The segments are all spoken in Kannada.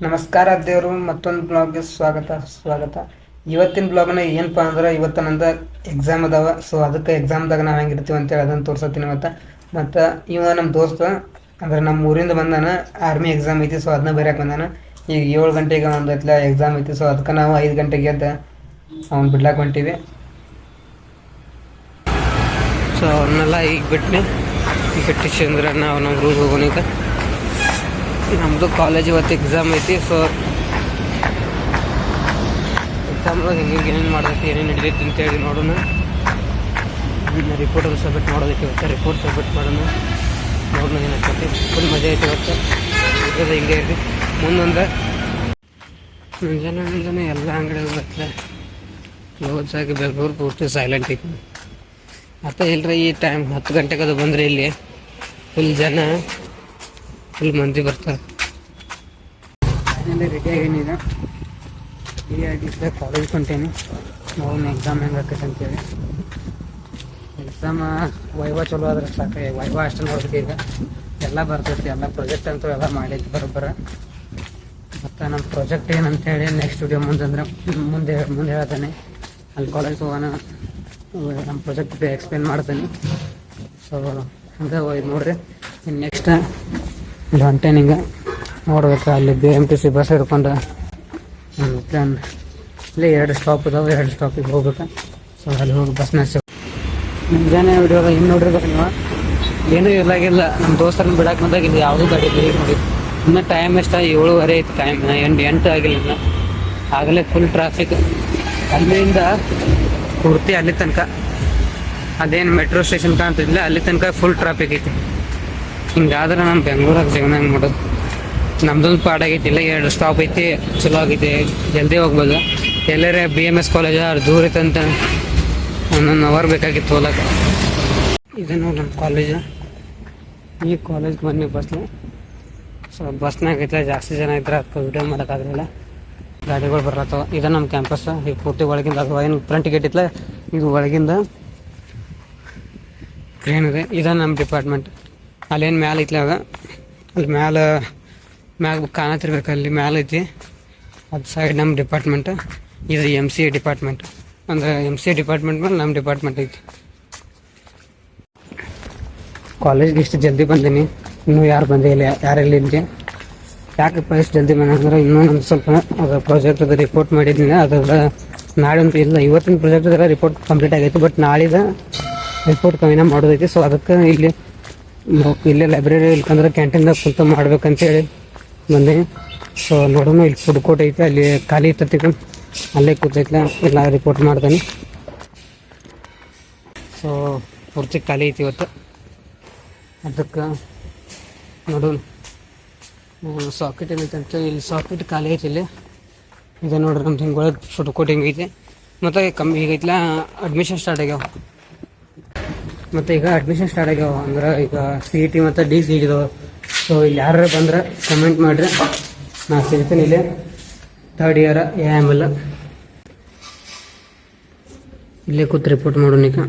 ನಮಸ್ಕಾರ ದೇವರು ಮತ್ತೊಂದು ಬ್ಲಾಗ್ಗೆ ಸ್ವಾಗತ. ಇವತ್ತಿನ ಬ್ಲಾಗ್ನ ಏನಪ್ಪ ಅಂದ್ರೆ ಇವತ್ತು ನಂದು ಎಕ್ಸಾಮ್ ಅದಾವ. ಸೊ ಅದಕ್ಕೆ ಎಕ್ಸಾಮ್ದಾಗ ನಾವು ಹೆಂಗಿರ್ತೀವಿ ಅಂತೇಳಿ ಅದನ್ನು ತೋರ್ಸತ್ತೀನಿ ಮತ್ತು ಇವ ನಮ್ಮ ದೋಸ್ತ ಅಂದ್ರೆ ನಮ್ಮ ಊರಿಂದ ಬಂದಾನ. ಆರ್ಮಿ ಎಕ್ಸಾಮ್ ಐತಿ, ಸೊ ಅದನ್ನ ಬರೆಯಕ್ಕೆ ಬಂದಾನ. ಈಗ 7 ಗಂಟೆಗೆ ಒಂದು ಎಕ್ಸಾಮ್ ಐತಿ. ಸೊ ಅದಕ್ಕೆ ನಾವು 5 ಗಂಟೆಗೆ ಎದ್ದು ಅವ್ನು ಬಿಡ್ಲಾಕ್ ಹೊಂಟೀವಿ. ಸೊ ಅವನ್ನೆಲ್ಲ ಈಗ ಬಿಟ್ಟಿಸಿ ನಾವು ನಮ್ಮ ರೂಮ್ ಹೋಗೋಣ. ನಮ್ಮದು ಕಾಲೇಜ್ ಇವತ್ತು ಎಕ್ಸಾಮ್ ಐತಿ. ಸೊ ಎಕ್ಸಾಮ್ದಾಗ ಏನೇನು ಮಾಡ್ದೈತಿ, ಏನೇನು ಹಿಡಿದೈತಿ ಅಂತೇಳಿ ನೋಡೋಣ. ರಿಪೋರ್ಟಲ್ಲಿ ಸಬ್ಮಿಟ್ ಮಾಡೋದೈತಿ ಇವತ್ತು. ರಿಪೋರ್ಟ್ ಸಬ್ಮಿಟ್ ಮಾಡೋಣ, ನೋಡೋಣ ಏನಾಗ್ತೈತಿ. ಫುಲ್ ಮಜಾ ಐತಿ ಇವತ್ತು. ಹಿಂಗೆ ಇರಲಿ ಮುಂದೊಂದು ಮುಂಜಾನೆ ಎಲ್ಲ ಅಂಗಡಿ ಬರ್ತದೆ ಕ್ಲೋಸ್ ಆಗಿ. ಬೆಂಗಳೂರು ಪೂರ್ತಿ ಸೈಲೆಂಟ್ ಐತಿ. ಮತ್ತು ಇಲ್ಲರಿ ಈ ಟೈಮ್ 10 ಗಂಟೆಗೆ ಅದು ಬಂದರೆ ಇಲ್ಲಿ ಫುಲ್ ಮಂದಿ ಬರ್ತಾರೆ. ರೆಡಿ ಆಗೇನಿದೆ, ಕಾಲೇಜ್ ಹೊಂಟೇನಿ. ನೋಡೋಣ ಎಕ್ಸಾಮ್ ಹೆಂಗೆ ಆಕೈತೆ ಅಂತೇಳಿ. ಎಕ್ಸಾಮ್ ವೈವಾ ಚಲೋ ಆದ್ರೆ ಸಾಕು. ವೈವಾ ಅಷ್ಟು ನೋಡ್ಬೇಕು. ಈಗ ಎಲ್ಲ ಬರ್ತೈತಿ, ಎಲ್ಲ ಪ್ರಾಜೆಕ್ಟ್ ಅಂತೂ ಎಲ್ಲ ಮಾಡಿದ್ದು ಬರೋಬ್ಬರ. ಮತ್ತು ನಮ್ಮ ಪ್ರಾಜೆಕ್ಟ್ ಏನಂತೇಳಿ ನೆಕ್ಸ್ಟ್ ವಿಡಿಯೋ ಮುಂದೆ ಹೇಳ್ತಾನೆ. ಅಲ್ಲಿ ಕಾಲೇಜ್ ಹೋಗೋಣ, ನಮ್ಮ ಪ್ರಾಜೆಕ್ಟ್ ಎಕ್ಸ್ಪ್ಲೇನ್ ಮಾಡ್ತೀನಿ. ಸೊ ಹಂಗೆ ನೋಡ್ರಿ. ಇನ್ನು ನೆಕ್ಸ್ಟ್ ಇಲ್ಲಿ ಹೊಂಟೇನಿ. ಹಿಂಗೆ ನೋಡ್ಬೇಕು. ಅಲ್ಲಿ BMTC ಬಸ್ ಹಿಡ್ಕೊಂಡು ಇಲ್ಲಿ 2 ಸ್ಟಾಪ್ ಇದಾವೆ. 2 ಸ್ಟಾಪಿಗೆ ಹೋಗ್ಬೇಕು. ಸೊ ಅಲ್ಲಿ ಹೋಗಿ ಬಸ್ನ ಮುಂಜಾನೆ ವಿಡಿಯೋದಾಗ ಇನ್ನು ನೋಡಿರ್ಬೇಕು ನೀವು. ಏನೂ ಇರಲಾಗಿಲ್ಲ. ನಮ್ಮ ದೋಸ್ತರನ್ನ ಬಿಡಕ್ಕೆ ಬಂದಾಗ ಇಲ್ಲಿ ಯಾವುದೂ ಗಾಡಿ ನೋಡಿ. ಇನ್ನೂ ಟೈಮ್ ಎಷ್ಟು 7:30 ಐತಿ. ಟೈಮ್ 8 ಆಗಿಲ್ಲ. ಇನ್ನು ಆಗಲೇ ಫುಲ್ ಟ್ರಾಫಿಕ್. ಅಲ್ಲಿಂದ ಪೂರ್ತಿ ಅಲ್ಲಿ ತನಕ ಅದೇನು ಮೆಟ್ರೋ ಸ್ಟೇಷನ್ ಕಾಣ್ತಿದ್ದಿಲ್ಲ, ಅಲ್ಲಿ ತನಕ ಫುಲ್ ಟ್ರಾಫಿಕ್ ಐತಿ. ಹಿಂಗಾದ್ರೆ ನಮ್ಮ ಬೆಂಗಳೂರಾಗ ಜೀವನ ಹೆಂಗೆ ಮಾಡೋದು. ನಮ್ದೊಂದು ಪಾಡಾಗೈತಿ. ಇಲ್ಲ 2 ಸ್ಟಾಪ್ ಐತಿ, ಚಲೋ ಆಗೈತಿ, ಜಲ್ದಿ ಹೋಗ್ಬೋದು. ಎಲ್ಲರೇ BMS ಕಾಲೇಜ್ ದೂರ ಐತಂತ 1 ಅವರ್ ಬೇಕಾಗಿತ್ತು ಹೋಗಕ್ಕೆ. ಇದು ನೋಡಿ ನಮ್ಮ ಕಾಲೇಜು. ಈ ಕಾಲೇಜ್ಗೆ ಬನ್ನಿ ಬಸ್ನ. ಸೊ ಬಸ್ನಾಗ ಐತೆ ಜಾಸ್ತಿ ಜನ ಇದ್ರೆ ಅದಕ್ಕೆ ವಿಡಿಯೋ ಮಾಡೋಕ್ಕಾಗಲಿಲ್ಲ. ಗಾಡಿಗಳು ಬರ್ಲತ್ತವ. ಇದು ನಮ್ಮ ಕ್ಯಾಂಪಸ್. ಈ ಪೂರ್ತಿ ಒಳಗಿಂದ ಅದು ಏನು ಫ್ರಂಟ್ ಗೇಟ್ ಇತ್ತಲ್ಲ, ಇದು ಒಳಗಿಂದ ಏನಿದೆ. ಇದು ನಮ್ಮ ಡಿಪಾರ್ಟ್ಮೆಂಟ್. ಅಲ್ಲೇನು ಮ್ಯಾಲೆ ಐತ್ಲ, ಅಲ್ಲಿ ಮ್ಯಾಗ ಕಾಣತಿರ್ಬೇಕು. ಅಲ್ಲಿ ಮ್ಯಾಲೆ ಐತಿ, ಅದು ಸೈಡ್ ನಮ್ಮ ಡಿಪಾರ್ಟ್ಮೆಂಟ್. ಇದು MCA ಡಿಪಾರ್ಟ್ಮೆಂಟ್. ಅಂದರೆ MCA ಡಿಪಾರ್ಟ್ಮೆಂಟ್ ಮೇಲೆ ನಮ್ಮ ಡಿಪಾರ್ಟ್ಮೆಂಟ್ ಐತಿ. ಕಾಲೇಜ್ಗೆ ಇಷ್ಟು ಜಲ್ದಿ ಬಂದೀನಿ, ಇನ್ನೂ ಯಾರು ಬಂದೇ ಇಲ್ಲ. ಯಾರೆಲ್ಲ ಇಲ್ಲಿ ಯಾಕಪ್ಪ ಇಷ್ಟು ಜಲ್ದಿ ಬಂದ ಅಂದ್ರೆ ಇನ್ನೂ ನಮ್ಗೆ ಸ್ವಲ್ಪ ಅದು ಪ್ರಾಜೆಕ್ಟ್ ಅದು ರಿಪೋರ್ಟ್ ಮಾಡಿದ್ದೀನಿ. ಅದರ ನಾಳೆ ಇಲ್ಲ, ಇವತ್ತಿನ ಪ್ರಾಜೆಕ್ಟ್ ಅದರ ರಿಪೋರ್ಟ್ ಕಂಪ್ಲೀಟ್ ಆಗೈತಿ. ಬಟ್ ನಾಳಿದ ರಿಪೋರ್ಟ್ ಕವಿನ ಮಾಡೋದೈತಿ. ಸೊ ಅದಕ್ಕೆ ಇಲ್ಲೇ ಲೈಬ್ರರಿ ಇಲ್ಕಂದ್ರೆ ಕ್ಯಾಂಟೀನ್ದಾಗ ಕುಂತು ಮಾಡ್ಬೇಕಂತೇಳಿ ಬಂದೆ. ಸೊ ನೋಡೋಣ, ಇಲ್ಲಿ ಫುಡ್ ಕೋರ್ಟ್ ಐತೆ, ಅಲ್ಲಿ ಖಾಲಿ ಇರ್ತೈತಿ, ಅಲ್ಲೇ ಕೂತೈತ್ಲ ಎಲ್ಲ ರಿಪೋರ್ಟ್ ಮಾಡ್ತಾನೆ. ಸೊ ಪೂರ್ತಿ ಖಾಲಿ ಐತಿ ಇವತ್ತು. ಅದಕ್ಕೆ ನೋಡೋಣ ಸಾಕೆಟ್ ಏನೈತೆ ಅಂತ. ಇಲ್ಲಿ ಸಾಕೆಟ್ ಖಾಲಿ ಐತಿ. ಇಲ್ಲಿ ಇದೆ ನೋಡ್ರಿ ನಮ್ದು ಹಿಂಗೆ ಒಳಗೆ ಫುಡ್ ಕೋರ್ಟ್ ಹಿಂಗೆ ಐತಿ. ಮತ್ತು ಈಗೈತ್ಲ ಅಡ್ಮಿಷನ್ ಸ್ಟಾರ್ಟ್ ಆಗ್ಯಾವ. ಮತ್ತು ಈಗ ಅಡ್ಮಿಷನ್ ಸ್ಟಾರ್ಟ್ ಆಗ್ಯಾವ ಅಂದ್ರೆ ಈಗ CET ಮತ್ತು DCET ಇದಾವೆ. ಸೊ ಇಲ್ಲಿ ಯಾರು ಬಂದ್ರೆ ಕಮೆಂಟ್ ಮಾಡಿರಿ, ನಾನು ಸಿಗ್ತೀನಿ. ಇಲ್ಲಿ 3rd ಇಯರ್ AML ಇಲ್ಲೇ ಕೂತು ರಿಪೋರ್ಟ್ ಮಾಡೋಣ. ಈಗ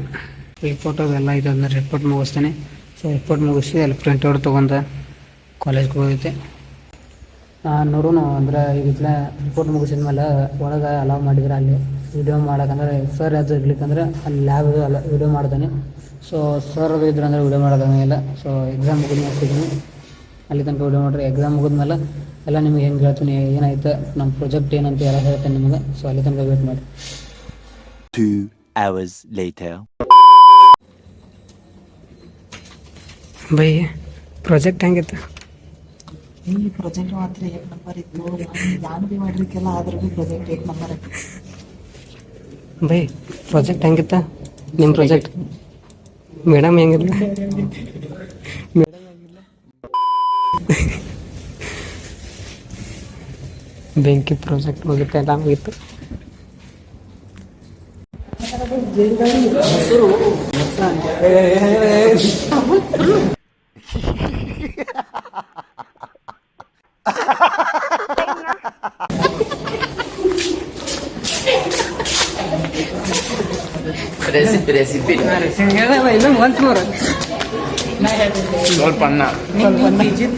ರಿಪೋರ್ಟ್ ಅವೆಲ್ಲ ಇದೆ, ಅದನ್ನ ರಿಪೋರ್ಟ್ ಮುಗಿಸ್ತೇನೆ. ಸೊ ರಿಪೋರ್ಟ್ ಮುಗಿಸಿ ಅಲ್ಲಿ ಪ್ರಿಂಟ್ಔಟ್ ತೊಗೊಂಡು ಕಾಲೇಜ್ಗೆ ಹೋಗೈತೆ. ನೋಡೋಣ ಅಂದ್ರೆ ಈಗ ರಿಪೋರ್ಟ್ ಮುಗಿಸಿದ್ಮೇಲೆ ಒಳಗೆ ಅಲೌ ಮಾಡಿದ್ರೆ ಅಲ್ಲಿ ವಿಡಿಯೋ ಮಾಡೋಕಂದ್ರೆ ಸರ್ ಅದು ಇರ್ಲಿಕ್ಕಂದ್ರೆ ಅಲ್ಲಿ ಲ್ಯಾಬ್ ವಿಡಿಯೋ ಮಾಡ್ತಾನೆ. ಸೊ ಸರ್ ಅದು ಇದ್ರೆ ಅಂದರೆ ವಿಡಿಯೋ ಮಾಡೋದಂಗಿಲ್ಲ. ಸೊ ಎಕ್ಸಾಮ್ ಮುಗಿದ್ಮೇಲೆ ಅಲ್ಲಿ ತನಕ ವಿಡಿಯೋ ಮಾಡಿರಿ. ಎಕ್ಸಾಮ್ ಮುಗಿದ್ಮೇಲೆ ಎಲ್ಲ ನಿಮಗೆ ಹೆಂಗೆ ಹೇಳ್ತೀನಿ, ಏನಾಯ್ತು ನಮ್ಮ ಪ್ರಾಜೆಕ್ಟ್ ಏನಂತ ಎಲ್ಲ ಹೇಳ್ತೇನೆ ನಿಮಗೆ. ಸೊ ಅಲ್ಲಿ ತನಕ ವೇಟ್ ಮಾಡಿ. 2 hours later. ಬೈ ಪ್ರಾಜೆಕ್ಟ್ ಹೆಂಗಿತ್ತು? ಈ ಪ್ರಾಜೆಕ್ಟ್ ಮಾತ್ರ 1 ನಂಬರ್ ಇತ್ತು. ನಾನು ಭೀ ಮಾಡಿರ್ಕೆಲ್ಲ ಆದ್ರೂ ಭೀ ಪ್ರಾಜೆಕ್ಟ್ 1 ನಂಬರ್ ಇತ್ತು. ಬೈ ಪ್ರಾಜೆಕ್ಟ್ ಹೆಂಗಿತ್ತ ನಿಮ್ಮ ಪ್ರಾಜೆಕ್ಟ್? ಮೇಡಮ್ ಹೆಂಗಿಲ್ಲ? ಬೆಂಕಿ ಪ್ರಾಜೆಕ್ಟ್ ಮುಗಿತ, ಎಲ್ಲ ಮುಗಿತ್ತು. ರೆಸಿಪಿ ಇಲ್ಲ once more. ಸ್ವಲ್ಪ ಅನ್ನ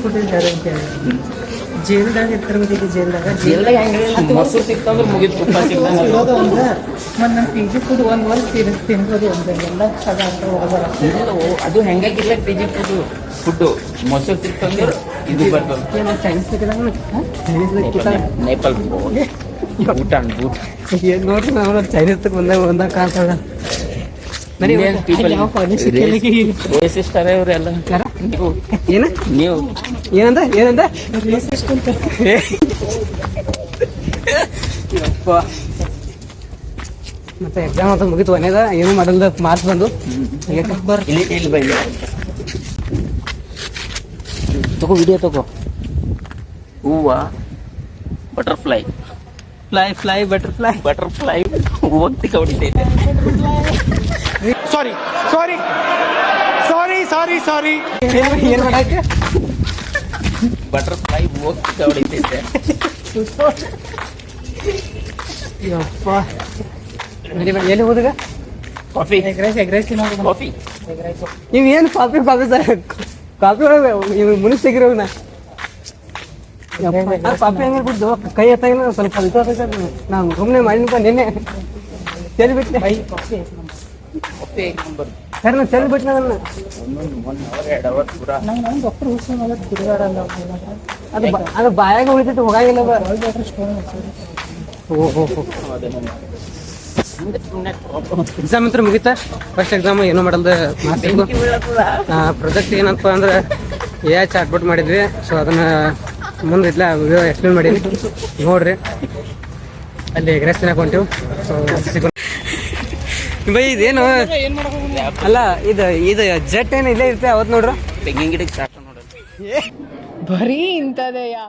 ಫುಟೇಜ್ ಜೈಲ್ದಾಗ ಇರ್ತಿರ್ಬೇಕು ಜೈಲ್ದಾಗ ಜೈಲ್ದಾಗ ಹೆಂಗೆ ಮೊಸರು ಸಿಕ್ತಂದ್ರೆ ಮುಗಿದು ತುಪ್ಪ ಸಿಕ್ತಂಗೆ ಇರೋದು ಒಂದು ಮತ್ತು ನನ್ನ ಪಿ ಜಿ ಫುಡ್ ಒಂದು ವರ್ಷ ತಿನ್ಬೋದು ಒಂದು ಎಲ್ಲ ಸದಾ ಅಂತ ಹೋಗೋದಾರ ಅದು ಹೆಂಗಾಗಿಲ್ಲ ಪಿ ಜಿ ಫುಡ್ಡು ಮೊಸರು ಸಿಕ್ತಂದ್ರೆ ಇದು ಬರ್ತದೆ ಚೈನೀಸ್ ನೇಪಾಲ್ ಭೂಟಾನ್ ನೋಡ್ರಿ ನಾವು ಚೈನೀಸ್ ಬಂದಾಗ ಕಾಣ್ತಾಳ ರೇಸಿಸ್ಟ್ ಅರ ಇವರೆಲ್ಲ ಏನ ನೀವು ಏನಂದ ಮತ್ತೆ ಎಕ್ಸಾಮ್ ಅಂತ ಮುಗಿತು ಮನೆಯದ ಏನು ಮಾಡಲ್ದ ಮಾರ್ಕ್ಸ್ ಬಂದು ಇಲ್ಲಿ ಬೈ ತಗೋ ವಿಡಿಯೋ ತಗೋ ಹೂವ ಬಟರ್ಫ್ಲೈ ಫ್ಲೈ ಬಟರ್ಫ್ಲೈ ಹೋಗ್ತಿ ಹೊಡಿತೈತೆ ಸಾರಿ ಏನ್ ಮಾಡಕ್ಕೆ ಬಟರ್ಫ್ಲೈ ಹೋಗ್ತಿ ಹೊಡಿತೈತೆ ಯಪ್ಪ ಎಲ್ಲಿ ಹೋದಾಗ ಕಾಫಿ ಎಗ್ರೈಸ್ ತಿನ್ನೋದು ಕಾಫಿ ನೀವ್ ಏನು ಕಾಪಿ ಸರ್ ಕಾಪಿ ಒಳಗೆ ಮುನಿಸ್ ತೆಗಿರೋನ ಪಾಪಿ ಹಂಗೆ ಬಿದ್ದು ಕೈ ಎತ್ತಾಗಿನ ಸ್ವಲ್ಪ ನಾವು ಸುಮ್ಮನೆ ಮಾಡಿನಪ್ಪ ನಿನ್ನೆ ಚೆಲ್ಲಿ ಬಿಟ್ಟೆ ಕಾಫಿ ನಂಬರ್ ಸರ್ ನಾನು ಚೆಲ್ಲಿ ಬಿಟ್ಟೆ ನನ್ನ 1 hour 2 hour ಪೂರ ನಂಗೆ ಡಾಕ್ಟರ್ ಹುಷಾರ ತಿರುಗಾಡಲ್ಲ ಅದು ಬಾಯಾಗ ಉಳಿತೈತೆ ಹೋಗಾಗಿಲ್ಲ ಎಕ್ಸಾಮ್ ಅಂತ ಮುಗಿತಾ ಫಸ್ಟ್ ಎಕ್ಸಾಮ್ ಏನೋ ಮಾಡಲ್ದ ಮಾರ್ಕ್ಸಿಂಗು ಪ್ರಾಜೆಕ್ಟ್ ಏನಪ್ಪ ಅಂದ್ರೆ ಚಾಟ್ಬಿಟ್ ಮಾಡಿದ್ವಿ ಸೊ ಅದನ್ನ ಮುಂದೆ ಇಲ್ಲ ವಿಡಿಯೋ ಎಕ್ಸ್ಪ್ಲೇನ್ ಮಾಡೀನಿ ನೋಡ್ರಿ ಅಲ್ಲಿ ಎಗ್ರೆಸ್ ತಿನ್ನಕ್ ಹೊಂಟಿವಿ ಸೊ ಬೈ ಇದೇನು ಅಲ್ಲ ಇದು ಜೆಟ್ ಏನು ಇಲ್ಲೇ ಇರ್ತದೆ ಅವತ್ತು ನೋಡ್ರ ತೆಂಗಿನ ಗಿಡಕ್ಕೆ ಸ್ಟಾರ್ಟ್ ನೋಡೋದು ಬರೀ ಇಂಥದೆಯಾ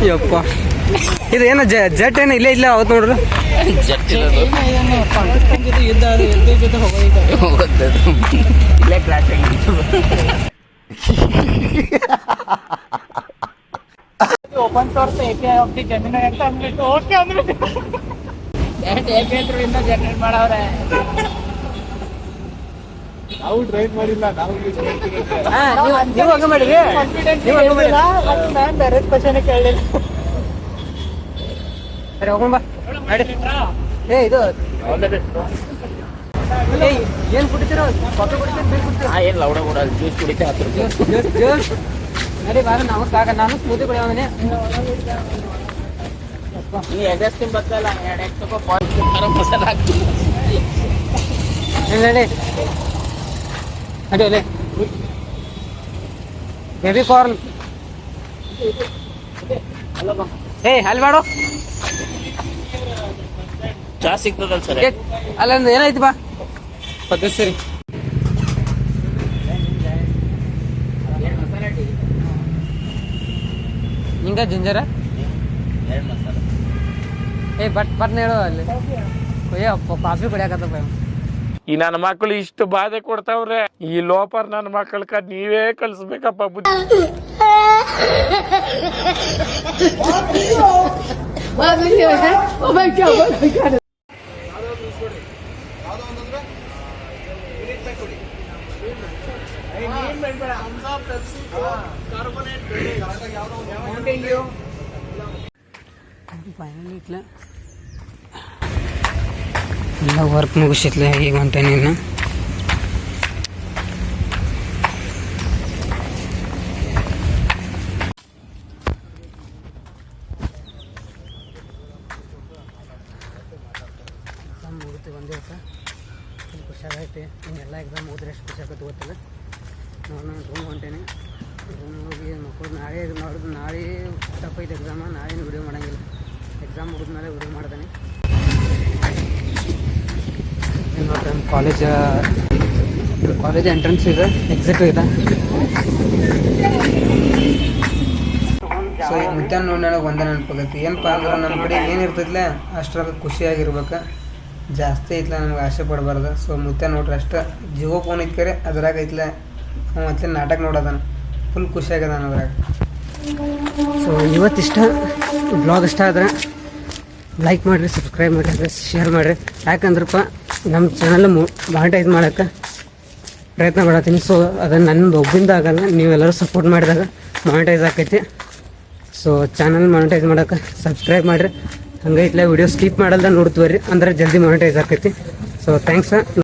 ಯಪ್ಪ ಇದು ಏನು ಜೆಟ್ ಏನು ಇಲ್ಲೇ ಇಲ್ಲ ಅವತ್ತು ನೋಡ್ರಿ ಜಟ್ ಇರೋದು ಪಾಕಿಸ್ತಾನ ಜೊತೆ ಯುದ್ಧ ಜೊತೆ ಹೋಗೋದು ಇಲ್ಲೇ class open source API of the gemini ಅಂತ ಅಂದ್ಬಿಟ್ಟು ಓಕೆ ಅಂದ್ಬಿಟ್ಟು API ಇಂದ ಜನರೇಟ್ ಮಾಡವ್ರೆ ನಾವು ಟ್ರೈ ಮಾಡಿಲ್ಲ ನಾವು ನೀವು ಹಂಗೆ ಮಾಡಿರಿ ನೀವು ಹಂಗೆ ಮಾಡಿ ನಾನು ಡೈರೆಕ್ಟ್ ಕ್ವಶನ್ ಕೇಳಲಿಲ್ಲ ಸರಿ ಹೋಗೋಣ ಬಾ ನಡಿ ಇದು ಏನು ಕುಡಿತೀರೋ ಕಾಫಿ ಕುಡಿತೀರಿ ಬೀರ್ ಕುಡಿತೀರಿ ಏನು ಲೌಡ ಕೊಡಲ್ಲ ಜ್ಯೂಸ್ ಕುಡಿತೆ 10 ರೂಪಾಯಿ ಜ್ಯೂಸ್ ನಡಿ ಬಾರ ನಾವು ಸಾಕ ನಾನು ಸ್ಮೂತಿ ಕುಡಿಯೋನೆ ನೀ ಎಗ್ರೆಸ್ ತಿನ್ ಬತ್ತಲ್ಲ 2 ಎಗ್ ತಗೋ ಪಾಲ್ ಮಸಾಲ ಹಾಕಿ ನಡಿ ಅದೇ ಬೇಬಿ ಕಾರ್ನ್ ಅಲ್ಲಿ ಮಾಡು ಚಾ ಸಿಗ್ತದಲ್ಲ ಸರ್ ಅಲ್ಲೊಂದು ಏನಾಯ್ತು ಬಾ ಪದ್ಧತಿ ಸರಿ ಹಿಂಗ ಜಿಂಜರ ಬಟ್ ಹೇಳು ಅಲ್ಲಿ ಕಾಫಿ ಕುಡಿಯಾಕತ್ತಪ್ಪ ಈ ನನ್ನ ಮಕ್ಕಳು ಇಷ್ಟು ಬಾಧೆ ಕೊಡ್ತಾವ್ರೆ ಈ ಲೋಪರ್ ನನ್ನ ಮಕ್ಕಳಕ್ಕ ನೀವೇ ಕಲಿಸ್ಬೇಕಪ್ಪ ಬುದ್ಧಿ ಫೈನಲಿ ಇಟ್ಲ ಎಲ್ಲ ವರ್ಕ್ ಮುಗಿಸಿತ್ಲೆ ಈಗ ಹೊಂಟೇನಿ ಇನ್ನು ಎಕ್ಸಾಮ್ ಮುಗಿತು ಒಂದೇ ಹೊತ್ತ ಫುಲ್ ಖುಷಿಯಾಗೈತೆ ಇನ್ನೆಲ್ಲ ಎಕ್ಸಾಮ್ ಮುಗಿದ್ರೆ ಎಷ್ಟು ಖುಷಿ ಆಗುತ್ತೆ ಗೊತ್ತಿಲ್ಲ ನಾನು ರೂಮ್ ಹೊಂಟೇನಿ ರೂಮ್ ಹೋಗಿ ಮಕ್ಕಳು ನಾಳೆ ಟಫ್ ಐತೆ ಎಕ್ಸಾಮ ನಾಳೆ ವಿಡಿಯೋ ಮಾಡೋಂಗಿಲ್ಲ ಎಕ್ಸಾಮ್ ಮುಗಿದ್ಮೇಲೆ ವಿಡಿಯೋ ಮಾಡ್ತಾನೆ ನೋಡ್ರಿ ನಮ್ಮ ಕಾಲೇಜ್ ಎಂಟ್ರೆನ್ಸ್ ಇದೆ ಎಕ್ಸಿಟ್ ಇದೆ ಸೊ ಈಗ ಮಧ್ಯಾಹ್ನ ನೋಡಿ ನನಗೆ ಒಂದೇ ನೆನಪಾಗೈತಿ ಏನಪ್ಪ ಅಂದ್ರೆ ನಮ್ಮ ಕಡೆ ಏನಿರ್ತೈತಿಲ್ಲ ಅಷ್ಟರಾಗ ಖುಷಿಯಾಗಿರ್ಬೇಕು ಜಾಸ್ತಿ ಐತ್ಲ ನಮ್ಗೆ ಆಸೆ ಪಡಬಾರ್ದು ಸೊ ಮಧ್ಯಾಹ್ನ ನೋಡ್ರಿ ಅಷ್ಟು ಜಿಯೋ ಫೋನ್ ಇಟ್ಕರೆ ಅದ್ರಾಗ ಐತ್ಲ ಮತ್ತೆ ನಾಟಕ ನೋಡೋದನ ಫುಲ್ ಖುಷಿಯಾಗದಾನ ಅದ್ರಾಗ ಸೊ ಇವತ್ತಿಷ್ಟ ಬ್ಲಾಗ್ ಇಷ್ಟ ಆದರೆ ಲೈಕ್ ಮಾಡಿರಿ ಸಬ್ಸ್ಕ್ರೈಬ್ ಮಾಡಿರಿ ಶೇರ್ ಮಾಡಿರಿ ಯಾಕಂದ್ರಪ್ಪ ನಮ್ಮ ಚಾನಲ್ ಮಾನಿಟೈಸ್ ಮಾಡೋಕ್ಕೆ ಪ್ರಯತ್ನ ಮಾಡತ್ತೀನಿ. ಸೊ ಅದನ್ನು ನನ್ನದು ಒಬ್ಬಿಂದ ಆಗಲ್ಲ, ನೀವೆಲ್ಲರೂ ಸಪೋರ್ಟ್ ಮಾಡಿದಾಗ ಮಾನಿಟೈಸ್ ಆಕೈತಿ. ಸೊ ಚಾನಲ್ ಮಾನಿಟೈಸ್ ಮಾಡೋಕೆ ಸಬ್ಸ್ಕ್ರೈಬ್ ಮಾಡಿರಿ. ಹಂಗೆ ಇಟ್ಲ ವಿಡಿಯೋ ಸ್ಕಿಪ್ ಮಾಡಲ್ದ ನೋಡ್ತೀವಿ ರೀ, ಅಂದ್ರೆ ಜಲ್ದಿ ಮಾನಿಟೈಸ್ ಆಕೈತಿ. So thanks.